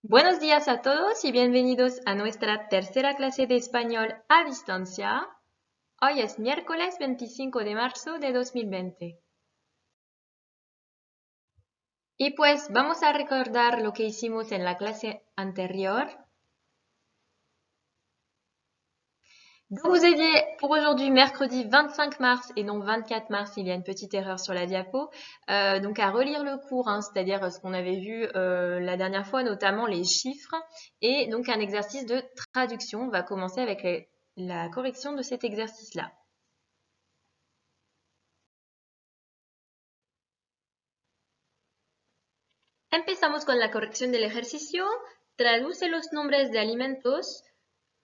Buenos días a todos y bienvenidos a nuestra tercera clase de español a distancia. Hoy es miércoles 25 de marzo de 2020. Y pues vamos a recordar lo que hicimos en la clase anterior. Donc vous aviez pour aujourd'hui mercredi 25 mars et non 24 mars, il y a une petite erreur sur la diapo. Donc à relire le cours, c'est-à-dire ce qu'on avait vu la dernière fois, notamment les chiffres. Et donc un exercice de traduction. On va commencer avec la correction de cet exercice-là. Empezamos con la corrección del ejercicio. Traduce los nombres de alimentos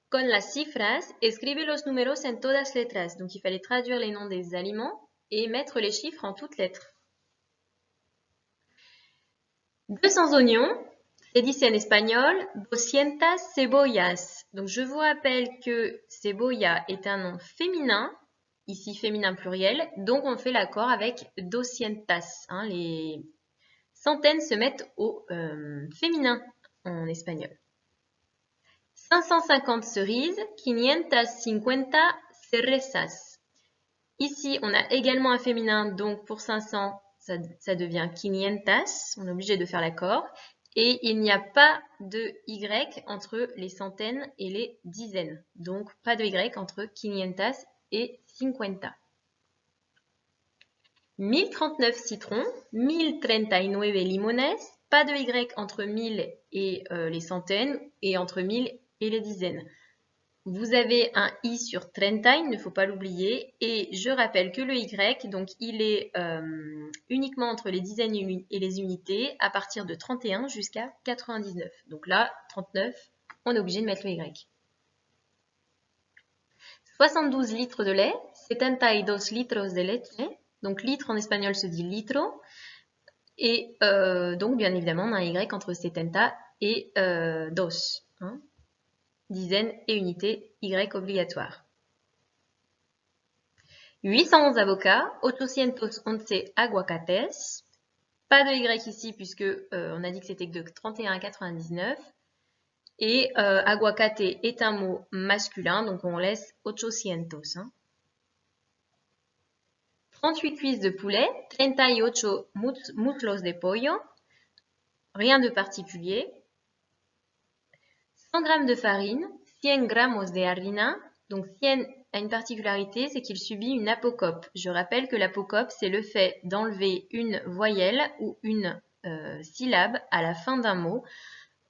con las cifras. Escribe los números en todas letras. Donc, il fallait traduire les noms des aliments et mettre les chiffres en toutes lettres. 200 oignons, c'est dit en espagnol, 200 cebollas. Donc, je vous rappelle que cebolla est un nom féminin, ici féminin pluriel, donc on fait l'accord avec 200. Les centaines se mettent au féminin en espagnol. 550 cerises, 550 cerezas. Ici, on a également un féminin, donc pour 500, ça devient 500. On est obligé de faire l'accord. Et il n'y a pas de Y entre les centaines et les dizaines. Donc, pas de Y entre 500 et 50. 1039 citrons, 1039 limones, pas de Y entre 1000 et les centaines et entre 1000 et les dizaines. Vous avez un I sur 30, il ne faut pas l'oublier. Et je rappelle que le Y, donc il est uniquement entre les dizaines et les unités à partir de 31 jusqu'à 99. Donc là, 39, on est obligé de mettre le Y. 72 litres de lait, 72 litros de leche. Donc litre en espagnol se dit litro. Et donc bien évidemment on a un Y entre 70 et dos. Dizaines et unités, Y obligatoire. 811 avocats, 811 aguacates. Pas de Y ici puisque on a dit que c'était de 31 à 99. Et aguacate est un mot masculin, donc on laisse 800. 38 cuisses de poulet, 38 muslos de pollo, rien de particulier. 100 g de farine, 100 gramos de harina. Donc 100 a une particularité, c'est qu'il subit une apocope. Je rappelle que l'apocope, c'est le fait d'enlever une voyelle ou une syllabe à la fin d'un mot.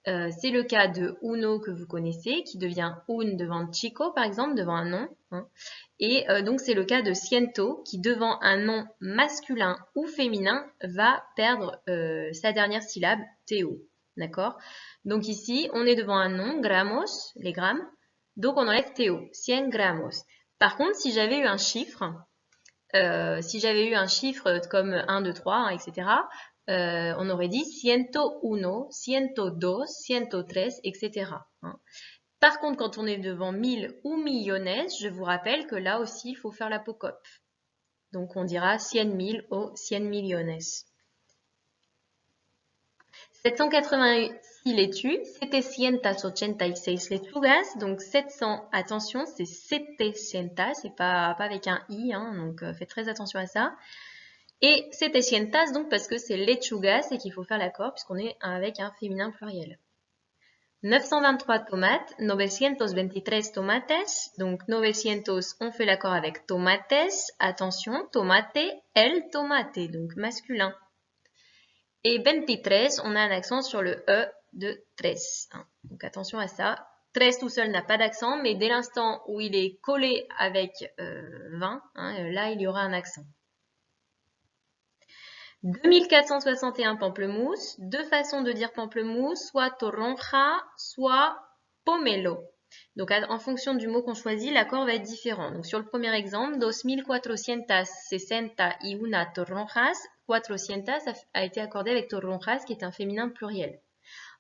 C'est le cas de uno que vous connaissez, qui devient un devant chico, par exemple, devant un nom. Et donc, c'est le cas de ciento, qui devant un nom masculin ou féminin, va perdre sa dernière syllabe, teo. D'accord? Donc ici, on est devant un nom, gramos, les grammes. Donc, on enlève teo, 100 gramos. Par contre, si j'avais eu un chiffre, comme 1, 2, 3, etc., on aurait dit 101, 102, 103, etc. Par contre, quand on est devant 1000 ou millones, je vous rappelle que là aussi, il faut faire l'apocope. Donc, on dira 100 000 ou 100 millones. 786 laitues, 786 lechugas, donc 700, attention, c'est 700, c'est pas avec un i, donc faites très attention à ça. Et 700, donc parce que c'est lechugas et qu'il faut faire l'accord puisqu'on est avec un féminin pluriel. 923 tomates, 923 tomates, donc 900, on fait l'accord avec tomates, attention, tomate, el tomate, donc masculin. Et 23, on a un accent sur le E de 13. Donc attention à ça. 13 tout seul n'a pas d'accent, mais dès l'instant où il est collé avec 20, là il y aura un accent. 2461 pamplemousses, deux façons de dire pamplemousse, soit toronja, soit pomelo. Donc en fonction du mot qu'on choisit, l'accord va être différent. Donc sur le premier exemple, 2461 toronjas, 400 a été accordé avec toronjas qui est un féminin pluriel.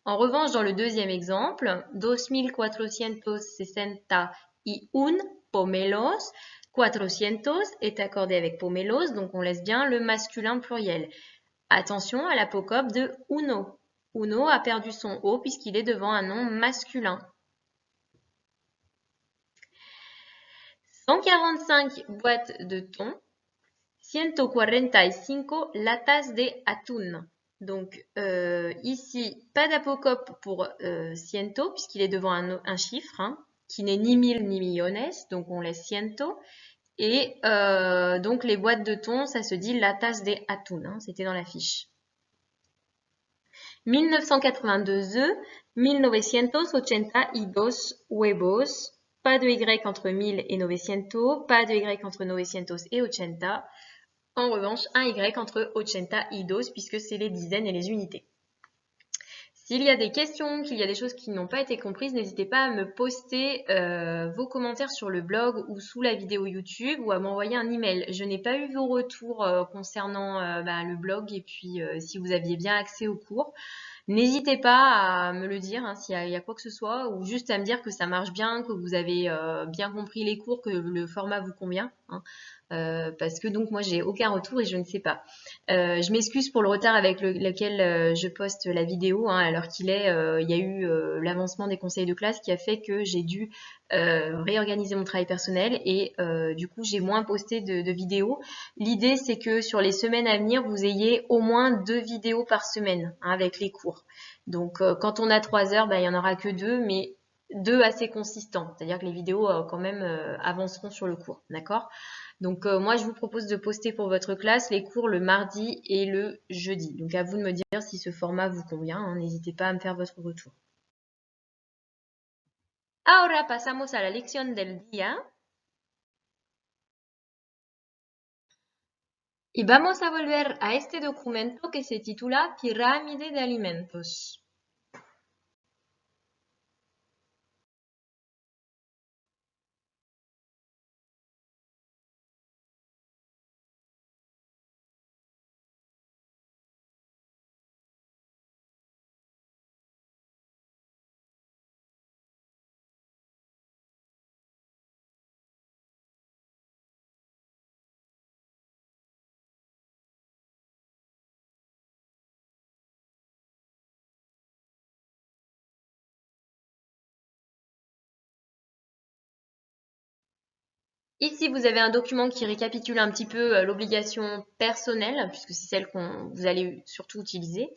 En revanche, dans le deuxième exemple, 2461 pomelos, 400 est accordé avec pomelos, donc on laisse bien le masculin pluriel. Attention à l'apocope de uno. Uno a perdu son O puisqu'il est devant un nom masculin. 145 boîtes de thon. 145 latas de atún. Donc ici, pas d'apocope pour ciento, puisqu'il est devant un chiffre, hein, qui n'est ni 1000 ni millones, donc on laisse ciento. Et donc les boîtes de thon, ça se dit latas de atún, hein, c'était dans la fiche. 1982 œufs, 1982 huevos, pas de Y entre 1000 et 900, pas de Y entre 900 et 80. En revanche, un Y entre 80 et 2, puisque c'est les dizaines et les unités. S'il y a des questions, qu'il y a des choses qui n'ont pas été comprises, n'hésitez pas à me poster vos commentaires sur le blog ou sous la vidéo YouTube ou à m'envoyer un email. Je n'ai pas eu vos retours concernant le blog et puis si vous aviez bien accès aux cours. N'hésitez pas à me le dire hein, s'il y a quoi que ce soit ou juste à me dire que ça marche bien, que vous avez bien compris les cours, que le format vous convient. Hein. Parce que donc moi j'ai aucun retour et je ne sais pas. Je m'excuse pour le retard avec lequel je poste la vidéo hein, à l'heure qu'il est. Il y a eu l'avancement des conseils de classe qui a fait que j'ai dû réorganiser mon travail personnel et du coup j'ai moins posté de vidéos. L'idée c'est que sur les semaines à venir vous ayez au moins 2 vidéos par semaine hein, avec les cours. Donc quand on a 3 heures, il n'y en aura que 2 mais 2 assez consistants. C'est-à-dire que les vidéos quand même avanceront sur le cours. D'accord ? Donc moi je vous propose de poster pour votre classe les cours le mardi et le jeudi. Donc à vous de me dire si ce format vous convient, hein. N'hésitez pas à me faire votre retour. Ahora pasamos a la lección del día. Y vamos a volver a este documento que se titula Pirámide de Alimentos. Ici, vous avez un document qui récapitule un petit peu l'obligation personnelle, puisque c'est celle que vous allez surtout utiliser.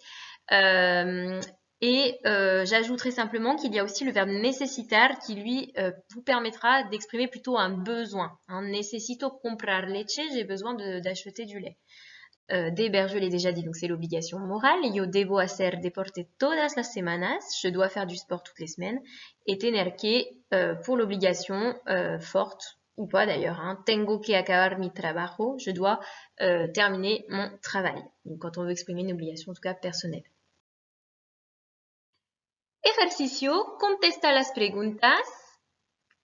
J'ajouterai simplement qu'il y a aussi le verbe necesitar qui, lui, vous permettra d'exprimer plutôt un besoin. Hein. Necesito comprar leche, j'ai besoin d'acheter du lait. Deber, je l'ai déjà dit, donc c'est l'obligation morale. Yo debo hacer deporte todas las semanas, je dois faire du sport toutes les semaines. Et tener que, pour l'obligation forte, ou pas d'ailleurs, hein, tengo que acabar mi trabajo, je dois terminer mon travail. Donc quand on veut exprimer une obligation, en tout cas personnelle. Ejercicio, contesta las preguntas.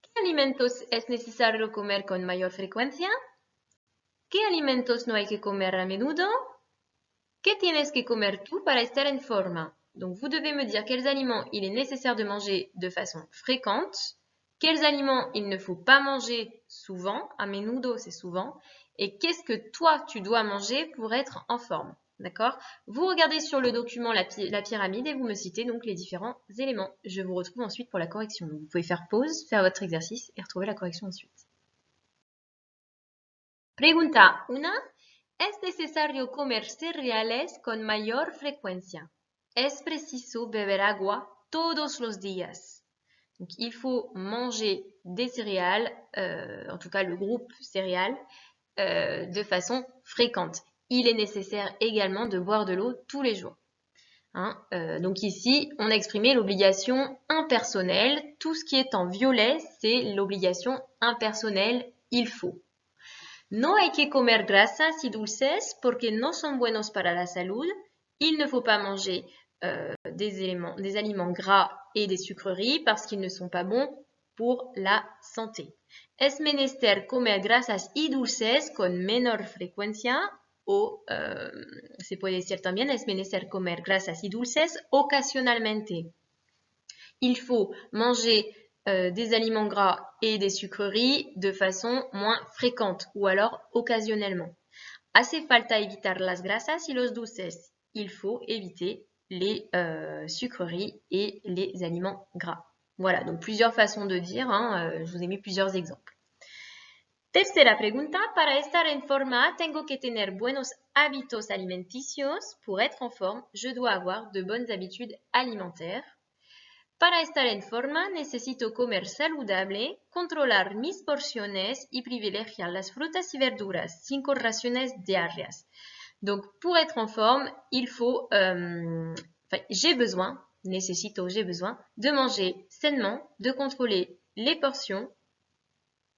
¿Qué alimentos es necesario comer con mayor frecuencia? ¿Qué alimentos no hay que comer a menudo? ¿Qué tienes que comer tú para estar en forma? Donc vous devez me dire quels aliments il est nécessaire de manger de façon fréquente, quels aliments il ne faut pas manger souvent, a menudo c'est souvent, et qu'est-ce que toi tu dois manger pour être en forme. D'accord? Vous regardez sur le document la pyramide et vous me citez donc les différents éléments. Je vous retrouve ensuite pour la correction. Donc, vous pouvez faire pause, faire votre exercice et retrouver la correction ensuite. Pregunta 1. Es necesario comer cereales con mayor frecuencia. Es preciso beber agua todos los días. Donc, il faut manger des céréales, en tout cas le groupe céréales, de façon fréquente. Il est nécessaire également de boire de l'eau tous les jours. Hein, donc ici, on a exprimé l'obligation impersonnelle. Tout ce qui est en violet, c'est l'obligation impersonnelle, il faut. No hay que comer grasas y dulces porque no son buenos para la salud. Il ne faut pas manger des aliments gras et des sucreries parce qu'ils ne sont pas bons pour la santé. Es menester comer grasas y dulces con menor frecuencia o, se puede decir también, es menester comer grasas y dulces ocasionalmente. Il faut manger des aliments gras et des sucreries de façon moins fréquente ou alors occasionnellement. Hace falta evitar las grasas y los dulces. Il faut éviter les sucreries et les aliments gras. Voilà, donc plusieurs façons de dire, hein, je vous ai mis plusieurs exemples. Tercera pregunta, para estar en forma, tengo que tener buenos hábitos alimenticios. Pour être en forme, je dois avoir de bonnes habitudes alimentaires. Para estar en forma, necesito comer saludable, controlar mis porciones y privilegiar las frutas y verduras, 5 raciones diarias. Donc, pour être en forme, il faut, j'ai besoin de manger sainement, de contrôler les portions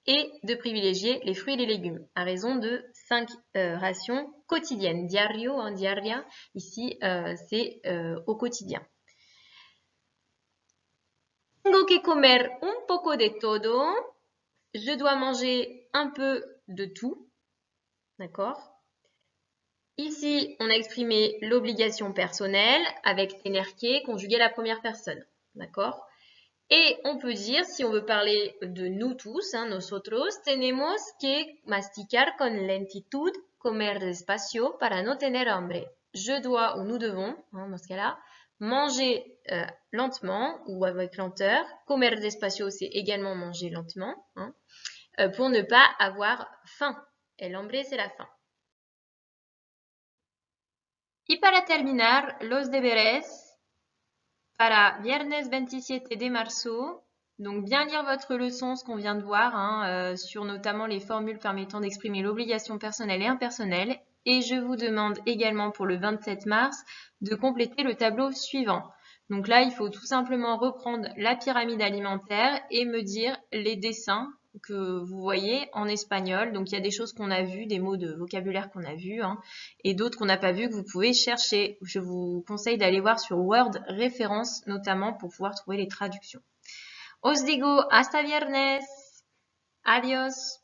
et de privilégier les fruits et les légumes à raison de 5 rations quotidiennes. Diario, en diaria, ici, c'est au quotidien. Tengo que comer un poco de todo. Je dois manger un peu de tout. D'accord? Ici, on a exprimé l'obligation personnelle avec tener que conjugué à la première personne. D'accord? Et on peut dire, si on veut parler de nous tous, hein, nosotros, tenemos que masticar con lentitud, comer despacio para no tener hambre. Je dois, ou nous devons, hein, dans ce cas-là, manger lentement ou avec lenteur. Comer despacio, c'est également manger lentement, hein, pour ne pas avoir faim. El hambre, c'est la faim. Y para terminar, los deberes para viernes 27 de marzo. Donc bien lire votre leçon, ce qu'on vient de voir, hein, sur notamment les formules permettant d'exprimer l'obligation personnelle et impersonnelle. Et je vous demande également pour le 27 mars de compléter le tableau suivant. Donc là, il faut tout simplement reprendre la pyramide alimentaire et me dire les dessins que vous voyez en espagnol. Donc il y a des choses qu'on a vues, des mots de vocabulaire qu'on a vus, hein, et d'autres qu'on n'a pas vus que vous pouvez chercher. Je vous conseille d'aller voir sur Word référence notamment pour pouvoir trouver les traductions. Os digo hasta viernes. Adiós.